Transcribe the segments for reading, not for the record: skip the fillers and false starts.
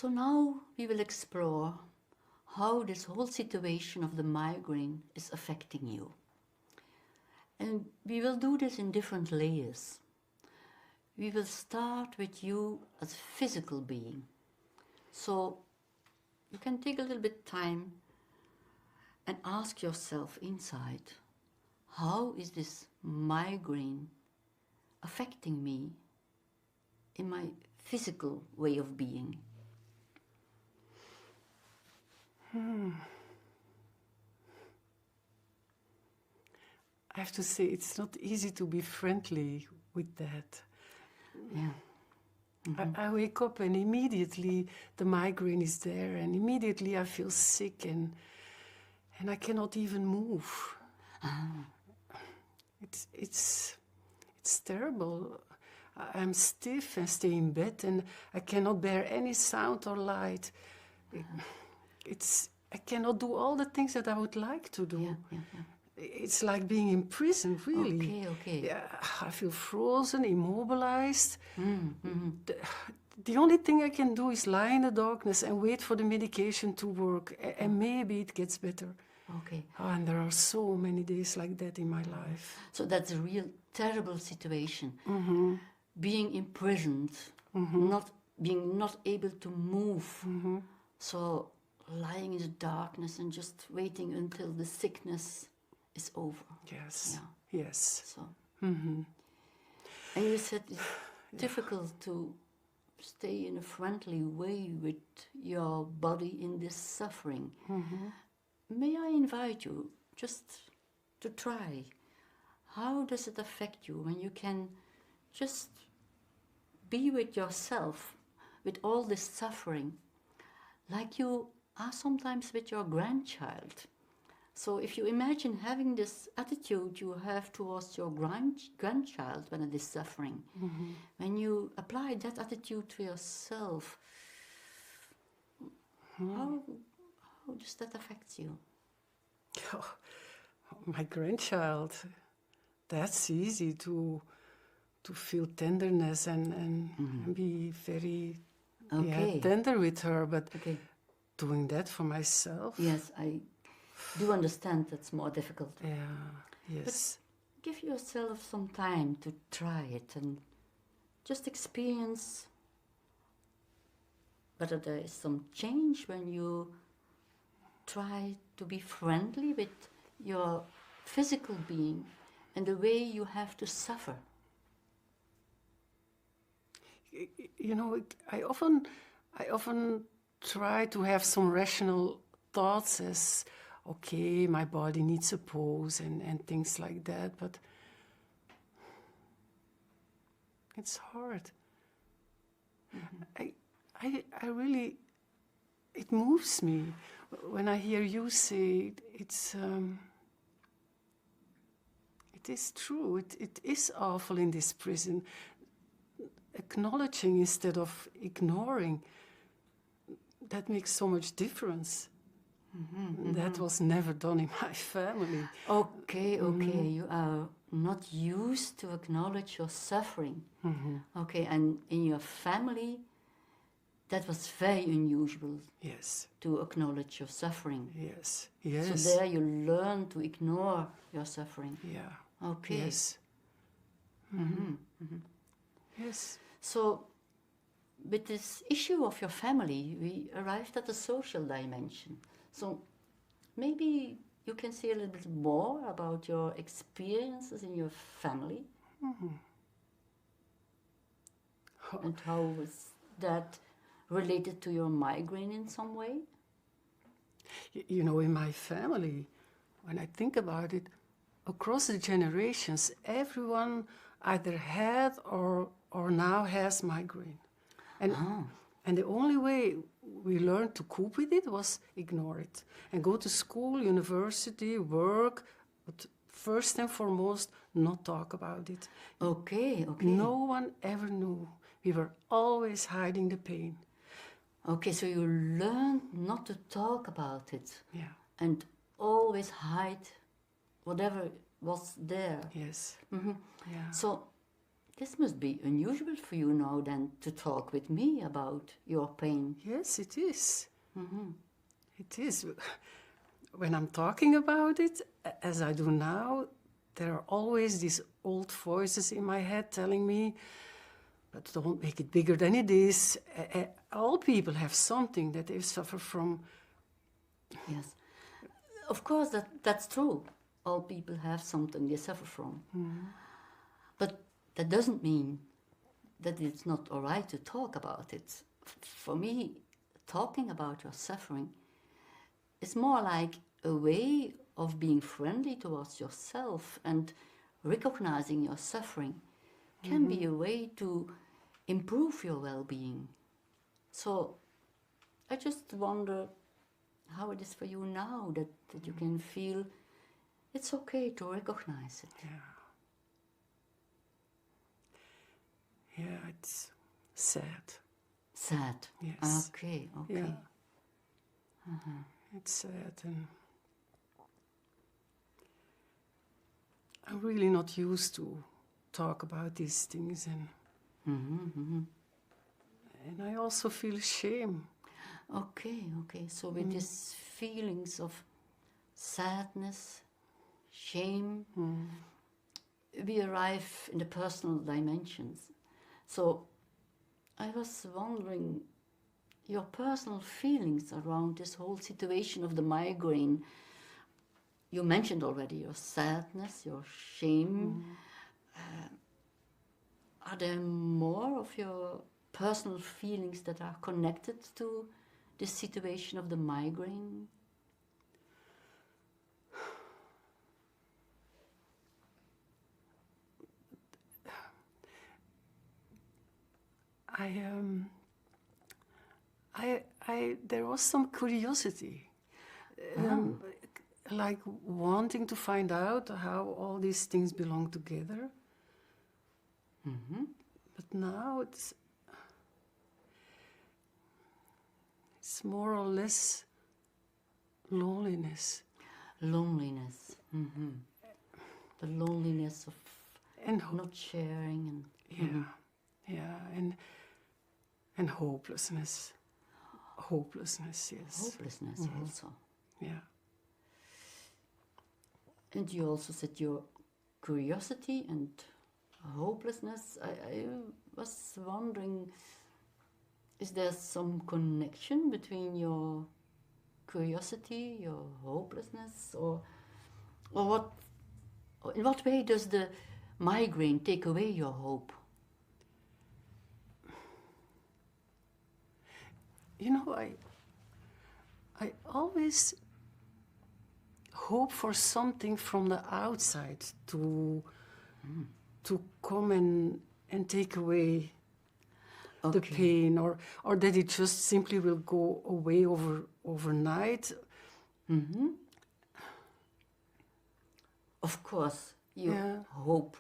So now we will explore how this whole situation of the migraine is affecting you. And we will do this in different layers. We will start with you as a physical being. So you can take a little bit time and ask yourself inside, how is this migraine affecting me in my physical way of being? I have to say, it's not easy to be friendly with that. Yeah. I wake up and immediately the migraine is there, and immediately I feel sick and I cannot even move. It's terrible. I'm stiff and stay in bed, and I cannot bear any sound or light. I cannot do all the things that I would like to do. Yeah. It's like being in prison, really. Okay. Yeah, I feel frozen, immobilized. The only thing I can do is lie in the darkness and wait for the medication to work, and maybe it gets better. Okay. Oh, and there are so many days like that in my life. So that's a real terrible situation. Being imprisoned, not able to move. So lying in the darkness and just waiting until the sickness is over. Yes. Yeah. Yes. So. And you said it's difficult to stay in a friendly way with your body in this suffering. May I invite you just to try? How does it affect you when you can just be with yourself, with all this suffering, like you are sometimes with your grandchild? So if you imagine having this attitude you have towards your grandchild when it is suffering, when you apply that attitude to yourself, how does that affect you? Oh, my grandchild, that's easy to feel tenderness and be very tender with her, but doing that for myself? Yes, I do understand that's more difficult. Yeah, yes. But give yourself some time to try it and just experience whether there is some change when you try to be friendly with your physical being and the way you have to suffer. You know, I often try to have some rational thoughts as, okay, my body needs a pose and things like that, but it's hard. I really, it moves me when I hear you say it is true, it is awful in this prison. Acknowledging instead of ignoring, that makes so much difference. That was never done in my family. Okay, you are not used to acknowledge your suffering. Okay, and in your family, that was very unusual. Yes. To acknowledge your suffering. Yes. So there you learn to ignore your suffering. Yeah. Okay. Yes. Yes. So, with this issue of your family, we arrived at the social dimension. So, maybe you can say a little bit more about your experiences in your family. And how was that related to your migraine in some way? You know, in my family, when I think about it, across the generations, everyone either had or now has migraine. And the only way we learned to cope with it was ignore it. And go to school, university, work, but first and foremost, not talk about it. Okay. No one ever knew. We were always hiding the pain. Okay, so you learned not to talk about it. Yeah. And always hide whatever was there. Yes. Yeah. So this must be unusual for you now then to talk with me about your pain. Yes, it is. It is. When I'm talking about it, as I do now, there are always these old voices in my head telling me, but don't make it bigger than it is. All people have something that they suffer from. Yes. Of course, that's true. All people have something they suffer from. But that doesn't mean that it's not all right to talk about it. For me, talking about your suffering is more like a way of being friendly towards yourself, and recognizing your suffering can be a way to improve your well-being. So I just wonder how it is for you now that you can feel it's okay to recognize it. Yeah, it's sad. Sad. Yes. Okay. Yeah. It's sad, and I'm really not used to talk about these things, and and I also feel shame. Okay. So with these feelings of sadness, shame, we arrive in the personal dimensions. So I was wondering, your personal feelings around this whole situation of the migraine. You mentioned already your sadness, your shame. Are there more of your personal feelings that are connected to this situation of the migraine? There was some curiosity, like wanting to find out how all these things belong together. But now it's more or less loneliness. Loneliness. The loneliness of And not sharing and hopelessness. Hopelessness, yes. Hopelessness also. Yeah. And you also said your curiosity and hopelessness. I was wondering, is there some connection between your curiosity, your hopelessness, or what? In what way does the migraine take away your hope? You know, I always hope for something from the outside to come and take away the pain, or that it just simply will go away overnight. Of course, you hope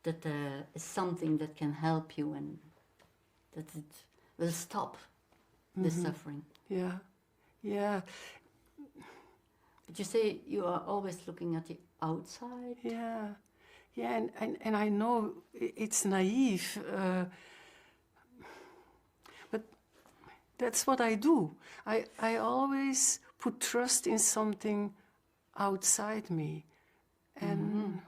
that there is something that can help you and that it will stop the suffering. Yeah. But you say you are always looking at the outside. Yeah, and I know it's naive, but that's what I do. I always put trust in something outside me, and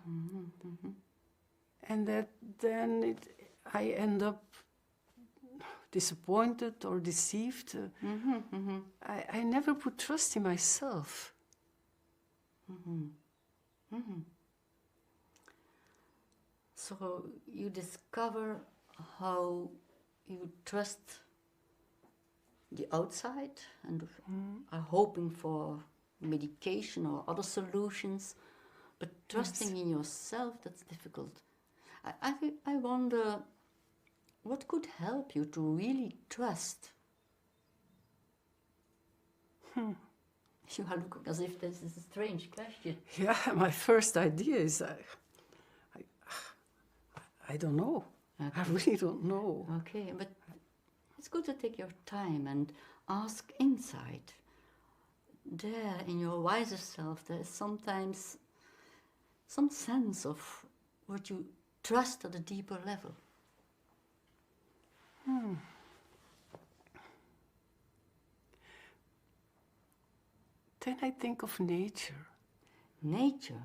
and that then I end up disappointed or deceived. I never put trust in myself. So you discover how you trust the outside and are hoping for medication or other solutions, but trusting in yourself, that's difficult. I wonder, what could help you to really trust? You are looking as if this is a strange question. Yeah, my first idea is I don't know. Okay. I really don't know. Okay, but it's good to take your time and ask inside. There, in your wiser self, there is sometimes some sense of what you trust at a deeper level? Then I think of nature. Nature?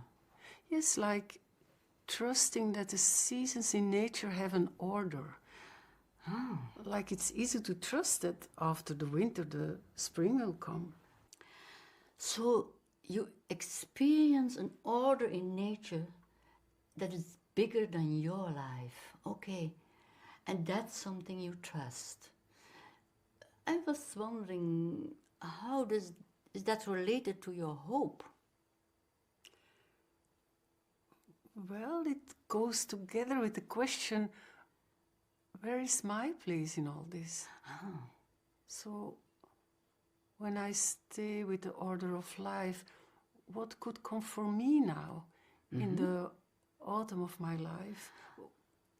Yes, like trusting that the seasons in nature have an order. Like it's easy to trust that after the winter, the spring will come. So you experience an order in nature that is bigger than your life. Okay. And that's something you trust. I was wondering, is that related to your hope? Well, it goes together with the question, where is my place in all this? So when I stay with the order of life, what could come for me now in the autumn of my life?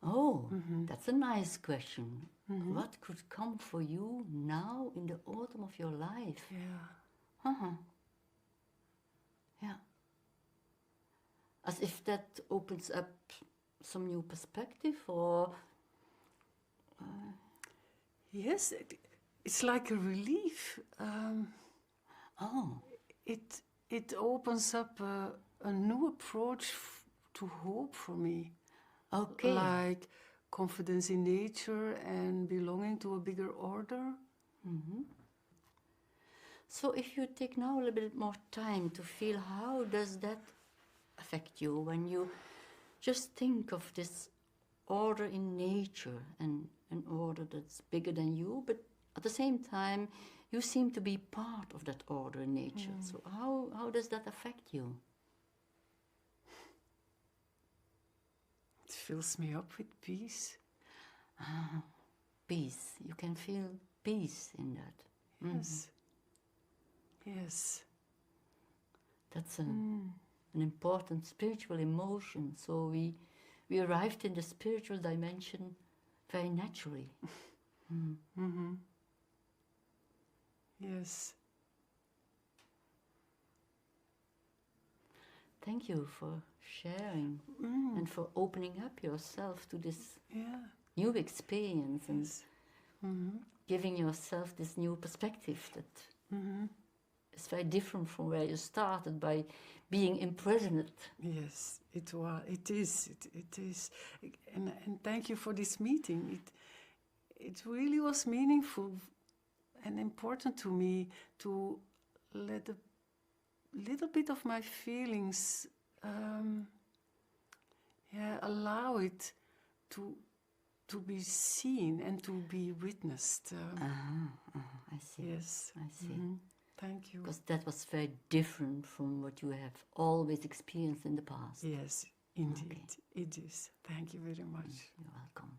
Oh, that's a nice question. What could come for you now in the autumn of your life? Yeah. Yeah. As if that opens up some new perspective, or... Yes, it's like a relief. It opens up a new approach to hope for me. Okay. Like confidence in nature and belonging to a bigger order. So if you take now a little bit more time to feel, how does that affect you when you just think of this order in nature and an order that's bigger than you, but at the same time you seem to be part of that order in nature. So how does that affect you? It fills me up with peace. Peace. You can feel peace in that. Yes. Yes. That's an important spiritual emotion. So we arrived in the spiritual dimension very naturally. Yes. Thank you for sharing and for opening up yourself to this new experience and giving yourself this new perspective that is very different from where you started by being imprisoned. Yes, it is. It is. And thank you for this meeting. It really was meaningful and important to me to let a little bit of my feelings allow it to be seen and to be witnessed. I see. Yes. I see. Thank you. Because that was very different from what you have always experienced in the past. Yes, indeed. It is. Thank you very much. You're welcome.